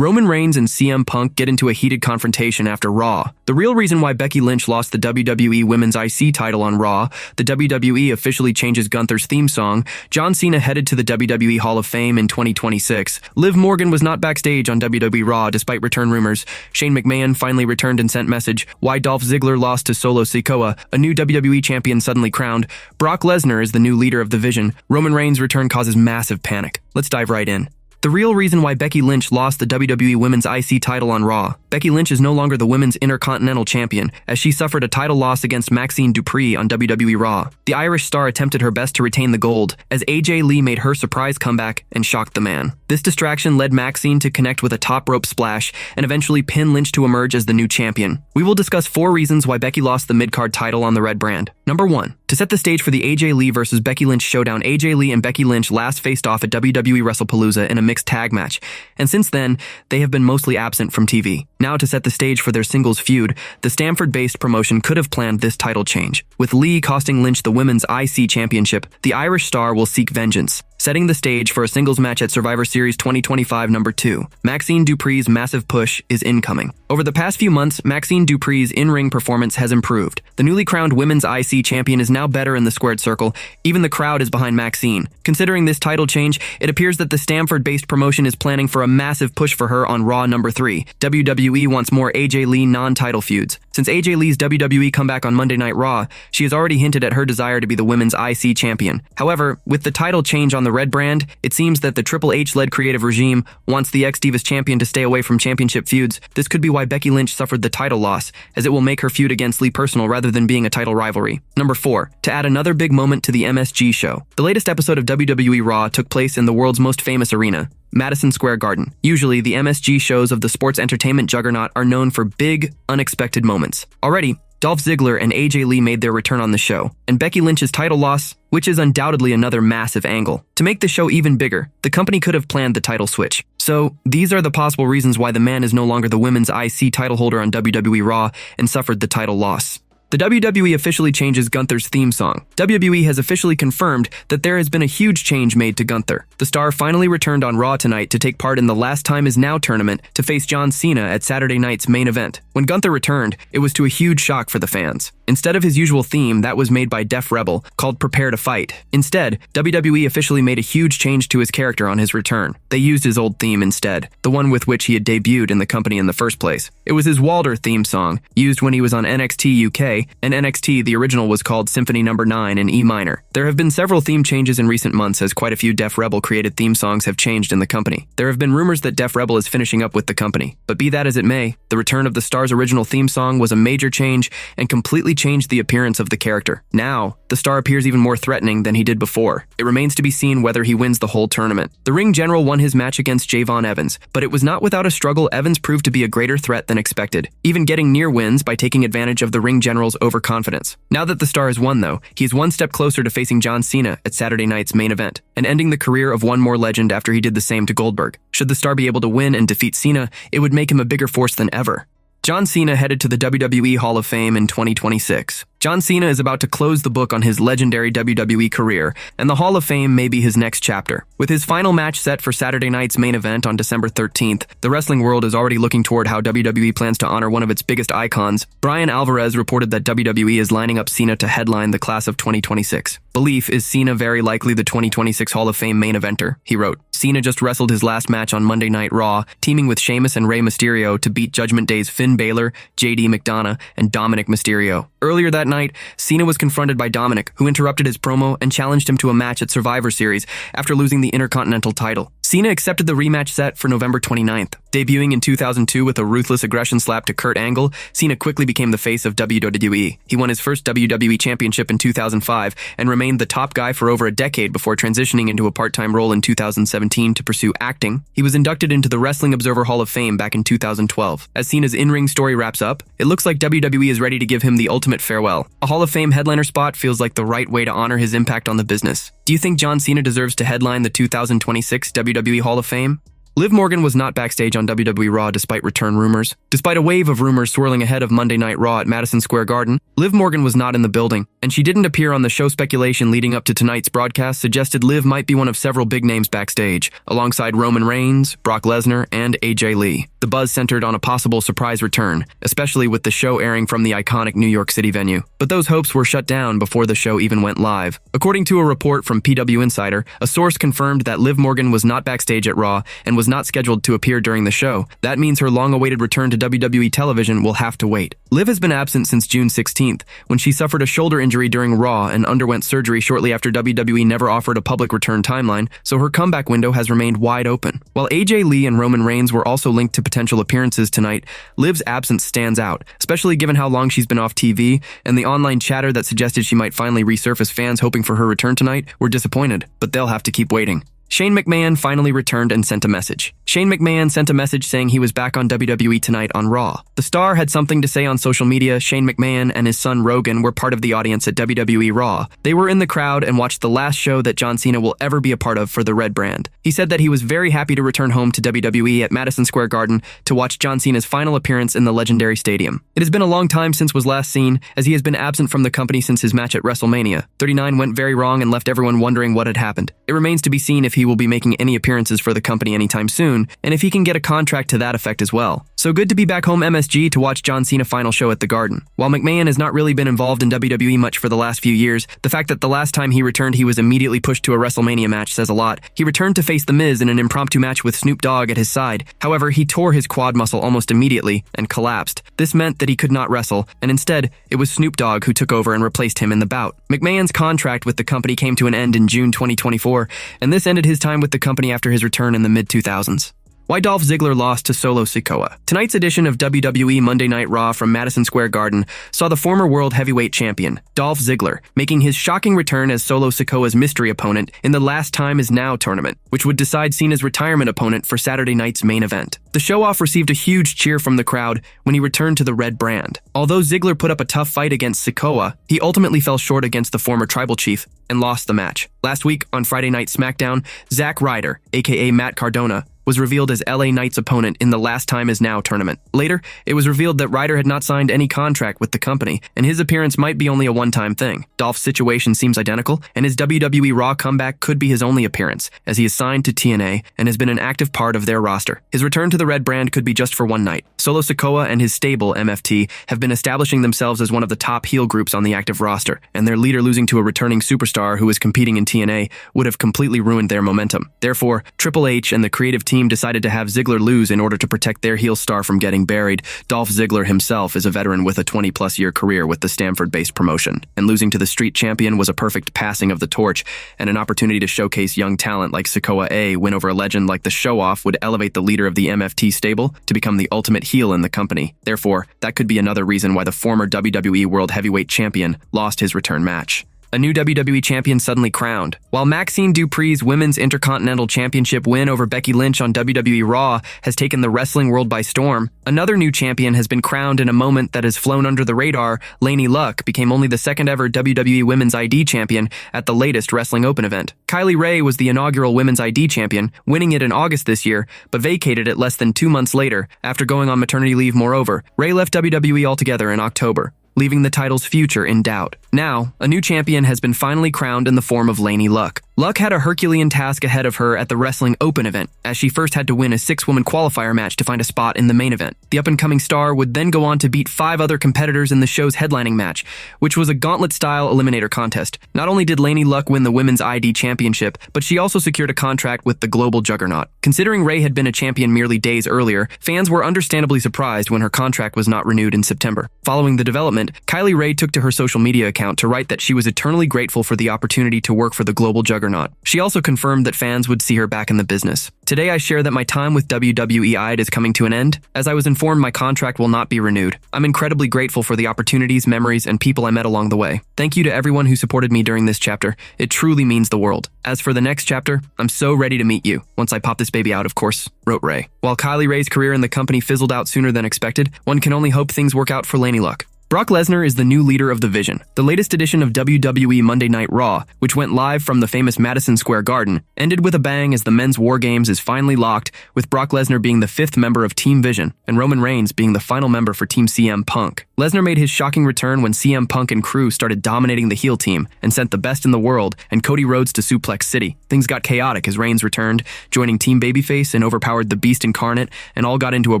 Roman Reigns and CM Punk get into a heated confrontation after Raw. The real reason why Becky Lynch lost the WWE Women's IC title on Raw, the WWE officially changes Gunther's theme song, John Cena headed to the WWE Hall of Fame in 2026, Liv Morgan was not backstage on WWE Raw despite return rumors, Shane McMahon finally returned and sent message, why Dolph Ziggler lost to Solo Sikoa, a new WWE champion suddenly crowned, Brock Lesnar is the new leader of the Vision, Roman Reigns' return causes massive panic. Let's dive right in. The real reason why Becky Lynch lost the WWE Women's IC title on Raw. Becky Lynch is no longer the Women's Intercontinental Champion, as she suffered a title loss against Maxine Dupree on WWE Raw. The Irish star attempted her best to retain the gold, as AJ Lee made her surprise comeback and shocked the man. This distraction led Maxine to connect with a top rope splash and eventually pin Lynch to emerge as the new champion. We will discuss 4 reasons why Becky lost the mid-card title on the red brand. Number 1. To set the stage for the AJ Lee vs. Becky Lynch showdown, AJ Lee and Becky Lynch last faced off at WWE WrestlePalooza in a mixed tag match, and since then, they have been mostly absent from TV. Now to set the stage for their singles feud, the Stamford-based promotion could have planned this title change. With Lee costing Lynch the Women's IC Championship, the Irish star will seek vengeance, setting the stage for a singles match at Survivor Series 2025 number 2. Maxine Dupree's massive push is incoming. Over the past few months, Maxine Dupree's in-ring performance has improved. The newly crowned Women's IC Champion is now better in the squared circle. Even the crowd is behind Maxine. Considering this title change, it appears that the Stamford-based promotion is planning for a massive push for her on Raw number 3. WWE wants more AJ Lee non-title feuds. Since AJ Lee's WWE comeback on Monday Night Raw, she has already hinted at her desire to be the Women's IC Champion. However, with the title change on the red brand, it seems that the Triple H-led creative regime wants the ex-Divas champion to stay away from championship feuds. This could be why Becky Lynch suffered the title loss, as it will make her feud against Lee personal rather than being a title rivalry. Number 4. To add another big moment to the MSG show. The latest episode of WWE Raw took place in the world's most famous arena, Madison Square Garden. Usually, the MSG shows of the sports entertainment juggernaut are known for big, unexpected moments. Already, Dolph Ziggler and AJ Lee made their return on the show, and Becky Lynch's title loss, which is undoubtedly another massive angle. To make the show even bigger, the company could have planned the title switch. So, these are the possible reasons why the man is no longer the Women's IC title holder on WWE Raw and suffered the title loss. The WWE officially changes Gunther's theme song. WWE has officially confirmed that there has been a huge change made to Gunther. The star finally returned on Raw tonight to take part in the Last Time Is Now tournament to face John Cena at Saturday night's main event. When Gunther returned, it was to a huge shock for the fans. Instead of his usual theme that was made by Def Rebel, called Prepare to Fight, instead, WWE officially made a huge change to his character on his return. They used his old theme instead, the one with which he had debuted in the company in the first place. It was his Walder theme song, used when he was on NXT UK, and NXT, the original was called Symphony No. 9 in E minor. There have been several theme changes in recent months as quite a few Def Rebel created theme songs have changed in the company. There have been rumors that Def Rebel is finishing up with the company. But be that as it may, the return of the star's original theme song was a major change and completely changed the appearance of the character. Now, the star appears even more threatening than he did before. It remains to be seen whether he wins the whole tournament. The ring general won his match against Javon Evans, but it was not without a struggle. Evans proved to be a greater threat than expected, even getting near wins by taking advantage of the ring general's overconfidence. Now that the star has won, though, he is one step closer to facing John Cena at Saturday night's main event, and ending the career of one more legend after he did the same to Goldberg. Should the star be able to win and defeat Cena, it would make him a bigger force than ever. John Cena headed to the WWE Hall of Fame in 2026. John Cena is about to close the book on his legendary WWE career, and the Hall of Fame may be his next chapter. With his final match set for Saturday night's main event on December 13th, the wrestling world is already looking toward how WWE plans to honor one of its biggest icons. Brian Alvarez reported that WWE is lining up Cena to headline the class of 2026. Belief is Cena very likely the 2026 Hall of Fame main eventer, he wrote. Cena just wrestled his last match on Monday Night Raw, teaming with Sheamus and Rey Mysterio to beat Judgment Day's Finn Balor, JD McDonough, and Dominic Mysterio. Earlier that night, Cena was confronted by Dominic, who interrupted his promo and challenged him to a match at Survivor Series after losing the Intercontinental title. Cena accepted the rematch set for November 29th. Debuting in 2002 with a ruthless aggression slap to Kurt Angle, Cena quickly became the face of WWE. He won his first WWE Championship in 2005 and remained the top guy for over a decade before transitioning into a part-time role in 2017 to pursue acting. He was inducted into the Wrestling Observer Hall of Fame back in 2012. As Cena's in-ring story wraps up, it looks like WWE is ready to give him the ultimate farewell. A Hall of Fame headliner spot feels like the right way to honor his impact on the business. Do you think John Cena deserves to headline the 2026 WWE Hall of Fame? Liv Morgan was not backstage on WWE Raw despite return rumors. Despite a wave of rumors swirling ahead of Monday Night Raw at Madison Square Garden, Liv Morgan was not in the building. and she didn't appear on the show. Speculation leading up to tonight's broadcast suggested Liv might be one of several big names backstage, alongside Roman Reigns, Brock Lesnar, and AJ Lee. The buzz centered on a possible surprise return, especially with the show airing from the iconic New York City venue. But those hopes were shut down before the show even went live. According to a report from PW Insider, a source confirmed that Liv Morgan was not backstage at Raw and was not scheduled to appear during the show. That means her long-awaited return to WWE television will have to wait. Liv has been absent since June 16th, when she suffered a shoulder injury during Raw and underwent surgery shortly after WWE never offered a public return timeline, so her comeback window has remained wide open. While AJ Lee and Roman Reigns were also linked to potential appearances tonight, Liv's absence stands out, especially given how long she's been off TV, and the online chatter that suggested she might finally resurface. Fans hoping for her return tonight were disappointed, but they'll have to keep waiting. Shane McMahon finally returned and sent a message. Shane McMahon sent a message saying he was back on WWE tonight on Raw. The star had something to say on social media. Shane McMahon and his son Rogan were part of the audience at WWE Raw. They were in the crowd and watched the last show that John Cena will ever be a part of for the Red Brand. He said that he was very happy to return home to WWE at Madison Square Garden to watch John Cena's final appearance in the legendary stadium. It has been a long time since was last seen, as he has been absent from the company since his match at WrestleMania. 39 went very wrong and left everyone wondering what had happened. It remains to be seen if he will be making any appearances for the company anytime soon, and if he can get a contract to that effect as well. So good to be back home MSG to watch John Cena final show at the Garden. While McMahon has not really been involved in WWE much for the last few years, the fact that the last time he returned he was immediately pushed to a WrestleMania match says a lot. He returned to face The Miz in an impromptu match with Snoop Dogg at his side. However, he tore his quad muscle almost immediately and collapsed. This meant that he could not wrestle, and instead, it was Snoop Dogg who took over and replaced him in the bout. McMahon's contract with the company came to an end in June 2024, and this ended his time with the company after his return in the mid-2000s. Why Dolph Ziggler lost to Solo Sikoa. Tonight's edition of WWE Monday Night Raw from Madison Square Garden saw the former World Heavyweight Champion, Dolph Ziggler, making his shocking return as Solo Sikoa's mystery opponent in the Last Time Is Now tournament, which would decide Cena's retirement opponent for Saturday night's main event. The show-off received a huge cheer from the crowd when he returned to the Red Brand. Although Ziggler put up a tough fight against Sikoa, he ultimately fell short against the former tribal chief and lost the match. Last week, on Friday Night SmackDown, Zack Ryder, aka Matt Cardona, was revealed as LA Knight's opponent in the Last Time Is Now tournament. Later, it was revealed that Ryder had not signed any contract with the company, and his appearance might be only a one-time thing. Dolph's situation seems identical, and his WWE Raw comeback could be his only appearance, as he is signed to TNA and has been an active part of their roster. His return to the Red Brand could be just for one night. Solo Sikoa and his stable, MFT, have been establishing themselves as one of the top heel groups on the active roster, and their leader losing to a returning superstar who is competing in TNA would have completely ruined their momentum. Therefore, Triple H and the creative team decided to have Ziggler lose in order to protect their heel star from getting buried. Dolph Ziggler himself is a veteran with a 20-plus year career with the Stamford-based promotion, and losing to the Street Champion was a perfect passing of the torch and an opportunity to showcase young talent like Sikoa A. Win over a legend like the Show-Off would elevate the leader of the MFT stable to become the ultimate heel in the company. Therefore, that could be another reason why the former WWE World Heavyweight Champion lost his return match. A new WWE champion suddenly crowned. While Maxine Dupri's Women's Intercontinental Championship win over Becky Lynch on WWE Raw has taken the wrestling world by storm, another new champion has been crowned in a moment that has flown under the radar. Lanie Luck became only the second ever WWE Women's ID champion at the latest Wrestling Open event. Kylie Rae was the inaugural Women's ID champion, winning it in August this year, but vacated it less than 2 months later after going on maternity leave. Moreover, Rae left WWE altogether in October, leaving the title's future in doubt. Now, a new champion has been finally crowned in the form of Lanie Luck. Luck had a Herculean task ahead of her at the Wrestling Open event, as she first had to win a 6-woman qualifier match to find a spot in the main event. The up-and-coming star would then go on to beat 5 other competitors in the show's headlining match, which was a gauntlet-style eliminator contest. Not only did Lanie Luck win the Women's ID Championship, but she also secured a contract with the global juggernaut. Considering Rae had been a champion merely days earlier, fans were understandably surprised when her contract was not renewed in September. Following the development, Kylie Rae took to her social media account to write that she was eternally grateful for the opportunity to work for the global juggernaut. She also confirmed that fans would see her back in the business. Today I share that my time with WWE ID is coming to an end, as I was informed my contract will not be renewed. I'm incredibly grateful for the opportunities, memories, and people I met along the way. Thank you to everyone who supported me during this chapter. It truly means the world. As for the next chapter, I'm so ready to meet you. Once I pop this baby out, of course, wrote Rae. While Kylie Rae's career in the company fizzled out sooner than expected, one can only hope things work out for Lanie Luck. Brock Lesnar is the new leader of the Vision. The latest edition of WWE Monday Night Raw, which went live from the famous Madison Square Garden, ended with a bang as the men's War Games is finally locked, with Brock Lesnar being the 5th member of Team Vision and Roman Reigns being the final member for Team CM Punk. Lesnar made his shocking return when CM Punk and crew started dominating the heel team and sent the best in the world and Cody Rhodes to Suplex City. Things got chaotic as Reigns returned, joining Team Babyface and overpowered the Beast Incarnate, and all got into a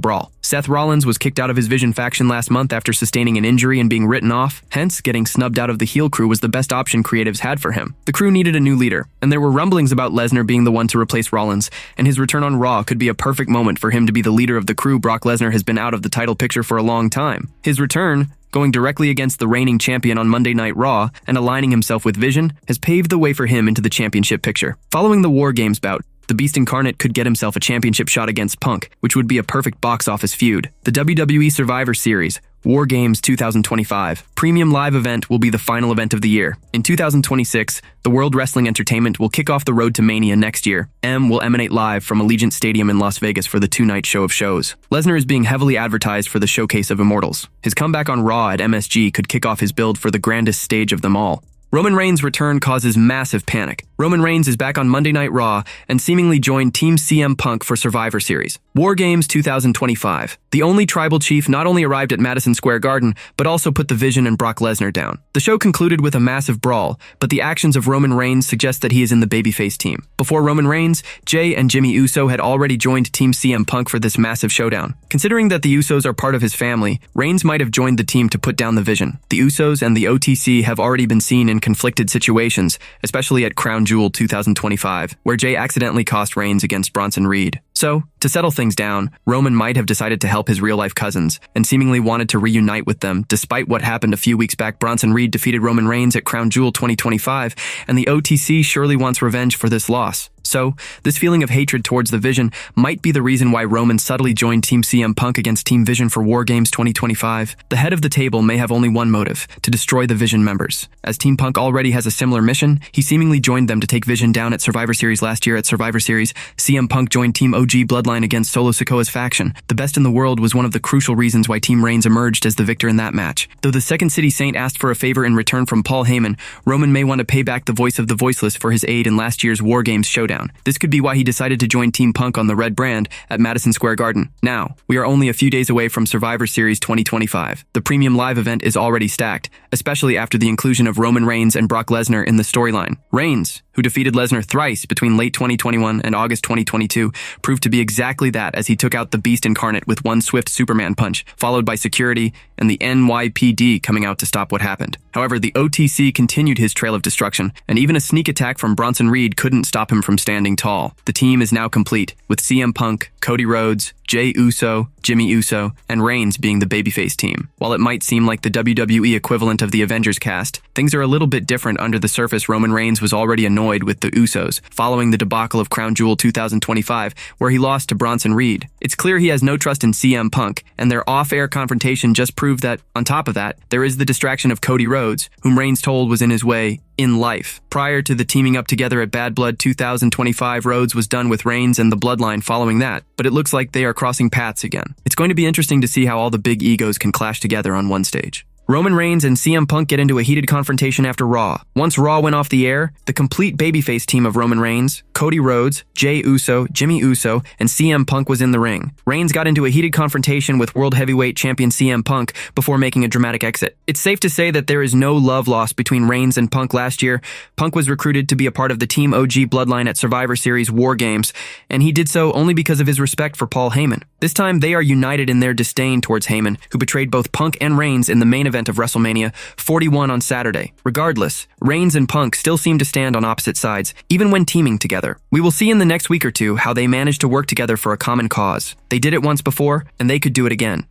brawl. Seth Rollins was kicked out of his Vision faction last month after sustaining an injury and being written off, hence getting snubbed out of the heel crew was the best option creatives had for him. The crew needed a new leader, and there were rumblings about Lesnar being the one to replace Rollins, and his return on Raw could be a perfect moment for him to be the leader of the crew. Brock Lesnar has been out of the title picture for a long time. His return, going directly against the reigning champion on Monday Night Raw and aligning himself with Vision, has paved the way for him into the championship picture. Following the War Games bout, the Beast Incarnate could get himself a championship shot against Punk, which would be a perfect box office feud. The WWE Survivor Series, War Games 2025 premium live event will be the final event of the year. In 2026, the World Wrestling Entertainment will kick off the road to Mania next year. M will emanate live from Allegiant Stadium in Las Vegas for the two-night show of shows. Lesnar is being heavily advertised for the Showcase of Immortals. His comeback on Raw at MSG could kick off his build for the grandest stage of them all. Roman Reigns' return causes massive panic. Roman Reigns is back on Monday Night Raw and seemingly joined Team CM Punk for Survivor Series. War Games 2025. The only tribal chief not only arrived at Madison Square Garden, but also put the Vision and Brock Lesnar down. The show concluded with a massive brawl, but the actions of Roman Reigns suggest that he is in the babyface team. Before Roman Reigns, Jey and Jimmy Uso had already joined Team CM Punk for this massive showdown. Considering that the Usos are part of his family, Reigns might have joined the team to put down the Vision. The Usos and the OTC have already been seen in conflicted situations, especially at Crown Jewel 2025, where Jey accidentally cost Reigns against Bronson Reed. So, to settle things down, Roman might have decided to help his real-life cousins and seemingly wanted to reunite with them. Despite what happened a few weeks back, Bronson Reed defeated Roman Reigns at Crown Jewel 2025, and the OTC surely wants revenge for this loss. So, this feeling of hatred towards the Vision might be the reason why Roman subtly joined Team CM Punk against Team Vision for War Games 2025. The head of the table may have only one motive: to destroy the Vision members. As Team Punk already has a similar mission, he seemingly joined them to take Vision down at Survivor Series last year. At Survivor Series, CM Punk joined Team OG Bloodline against Solo Sikoa's faction. The best in the world was one of the crucial reasons why Team Reigns emerged as the victor in that match. Though the Second City Saint asked for a favor in return from Paul Heyman, Roman may want to pay back the voice of the voiceless for his aid in last year's War Games showdown. This could be why he decided to join Team Punk on the red brand at Madison Square Garden. Now, we are only a few days away from Survivor Series 2025. The premium live event is already stacked, especially after the inclusion of Roman Reigns and Brock Lesnar in the storyline. Reigns, who defeated Lesnar thrice between late 2021 and August 2022, proved to be exactly that as he took out the Beast Incarnate with one swift Superman punch, followed by security and the NYPD coming out to stop what happened. However, the OTC continued his trail of destruction, and even a sneak attack from Bronson Reed couldn't stop him from standing tall. The team is now complete, with CM Punk, Cody Rhodes, Jey Uso, Jimmy Uso, and Reigns being the babyface team. While it might seem like the WWE equivalent of the Avengers cast, things are a little bit different under the surface. Roman Reigns was already annoyed with the Usos, following the debacle of Crown Jewel 2025, where he lost to Bronson Reed. It's clear he has no trust in CM Punk, and their off-air confrontation just proved that, on top of that, there is the distraction of Cody Rhodes, whom Reigns told was in his way in life. Prior to the teaming up together at Bad Blood 2025, Rhodes was done with Reigns and the Bloodline following that, but it looks like they are crossing paths again. It's going to be interesting to see how all the big egos can clash together on one stage. Roman Reigns and CM Punk get into a heated confrontation after Raw. Once Raw went off the air, the complete babyface team of Roman Reigns, Cody Rhodes, Jey Uso, Jimmy Uso, and CM Punk was in the ring. Reigns got into a heated confrontation with World Heavyweight Champion CM Punk before making a dramatic exit. It's safe to say that there is no love lost between Reigns and Punk last year. Punk was recruited to be a part of the Team OG Bloodline at Survivor Series War Games, and he did so only because of his respect for Paul Heyman. This time, they are united in their disdain towards Heyman, who betrayed both Punk and Reigns in the main event of WrestleMania 41 on Saturday. Regardless, Reigns and Punk still seem to stand on opposite sides, even when teaming together. We will see in the next week or two how they manage to work together for a common cause. They did it once before, and they could do it again.